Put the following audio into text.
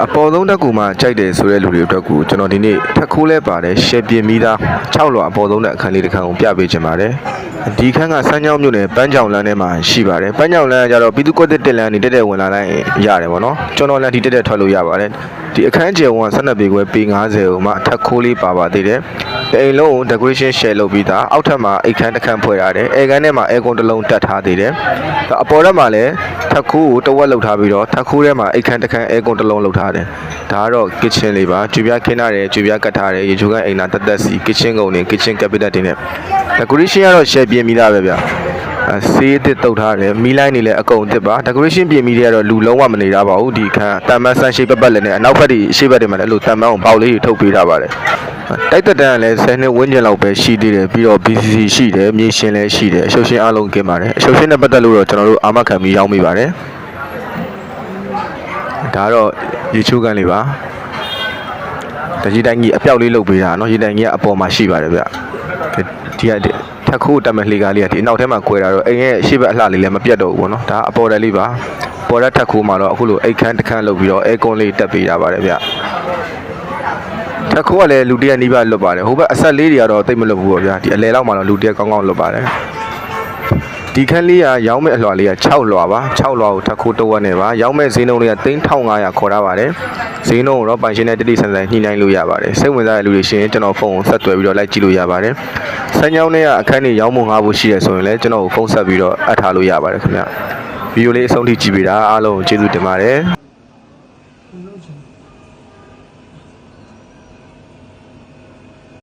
အပေါ်ဆုံးတက်ကူမှကြိုက်တယ်ဆိုတဲ့လူတွေအတွက်ကိုကျွန်တော်ဒီနေ့ထက်ခိုးလဲပါတယ်ရှယ်ပြင်မိသား6လွှာအပေါ်ဆုံးတဲ့အခန်းလေးတစ်ခန်းကိုပြပေးချင်ပါတယ်ဒီခန်းကစမ်းချောင်းမြို့နယ်ပန်းချောင်လမ်းထဲမှာရှိပါတယ်ပန်းချောင်လမ်းကကြတော့ပြည်သူ့ကွက်တစ်လမ်းနေတက်ဝင်လာလိုက်ရတယ်ပေါ့နော်ကျွန်တော်လမ်းဒီတက်ထွက်လို့ရပါတယ်ဒီအခန်းကျယ်ဝန်း12ပေခွဲပေ90ကိုမှထက်ခိုးလေးပါသေးတယ်အိမ်လုံးကို decoration share လုပ်ပြီးသားအောက်ထပ်မှာအိတ်ခမ်းတစ်ခန်းဖွဲ့ရတယ်အဲခန်းထဲမှာအဲကွန်တစ်လုံးတက်ထားသေးတယ်အပေါ်ထပ်မှာလည်းထက်ခိုးကိုတဝက်လုပ်ထားပြီးတော့ထက်ခိုးထဲမှာအိတ်ခမ်းတစ်ခန်းအဲကွန်တစ်လုံးလုပ်ထားတယ်ဒါကတော့ kitchen လေးပါကျွေးပြားခင်းထားတယ်ကျွေးပြားကတ်ထားတယ်ရေချိုးခန်းအိမ်သာတက်တက်စီ kitchen ကုန်နေ kitchen cabinet တွေနဲ့ decoration ကတော့ share ပြင်ပြီးသားပဲဗျဆေးအစ်စ်တုတ်ထားတယ်မီးလိုင်းတွေလည်းအကုန်အစ်စ်ပါ decoration ပြင်ပြီးတဲ့ကတော့လူလုံးဝမနေတာပါဘူးဒီခန်းတန်မန်းဆန်းရှိပတ်ပတ်လည်းနဲ့အနောက်ဘက်ဒီအရှေ့ဘက်တွေမှာလည်းအဲ့လိုတန်မန်းကိုပေါက်လေးတွေထုတ်ပေးထားပါတယ်တိုက်တက်တန်းကလည်း10နှစ်ဝန်းကျင်လောက်ပဲရှိသေးတယ်ပြီးတော့ BCC ရှိတယ်မြေရှင်လည်းရှိတယ်အရှုပ်ရှင်းအားလုံးကင်းပါတယ်အရှုပ်ရှင်းနဲ့ပတ်သက်လို့တော့ကျွန်တော်တို့အာမခံပြီးရောင်းမိပါတယ်ဒါတော့ရေချိုးကန်လေးပါတကြီးတိုင်းကြီးအပြောက်လေးလုပ်ပေးတာเนาะရေတိုင်ကြီးကအပေါ်မှာရှိပါတယ်ဗျဒီကထက်ခိုးတက်မဲ့လှေကားလေးကဒီအနောက်ထဲမှာကွဲတာတော့အိမ်ရဲ့အရှိတ်အလှလေးလည်းမပြတ်တော့ဘူးပေါ့နော်ဒါအပေါ်တယ်လေးပါပေါ်တဲ့ထက်ခိုးမှာတော့အခုလိုအိတ်ခမ်းတစ်ခမ်းလုပ်ပြီးတော့အဲကွန်လေးတက်ပေးတာပါတယ်ဗျထက်ခိုးကလည်းလူတရက်နီးပါးလွတ်ပါတယ်ဟိုဘက်အဆက်လေးတွေကတော့တိတ်မလွတ်ဘူးပေါ့ဗျာဒီအလဲလောက်မှာတော့လူတရက်ကောင်းကောင်းလွတ်ပါတယ်ဒီခန်းလေးကရောင်းမဲ့အလွှာလေးက6လွှာပါ6လွှာကိုထက်ခိုးတစ်ဝက်နဲ့ပါရောင်းမဲ့ဈေးနှုန်းလေးက3500ခေါ်ထားပါတယ်ဈေးနှုန်းကိုတော့ပိုင်ရှင်နဲ့တိတိဆန်ဆန်ညှိနှိုင်းလို့ရပါတယ်စိတ်ဝင်စားတဲ့လူတွေရှင်ကျွန်တော်ဖုန်းကိုဆက်သွယ်ပြီးတော့လိုက်ကြည့်လို့ရပါတယ်စမ်းချောင်းထဲကအခန်းကြီးရောင်းဖို့ငှားဖို့ရှိရဆိုရင်လည်းကျွန်တော်ကိုဖုန်းဆက်ပြီးတော့အပ်ထားလို့ရပါတယ်ခင်ဗျဗီဒီယိုလေးအဆုံးထိကြည့်ပေးတာအားလုံးကျေးဇူးတင်ပါတယ်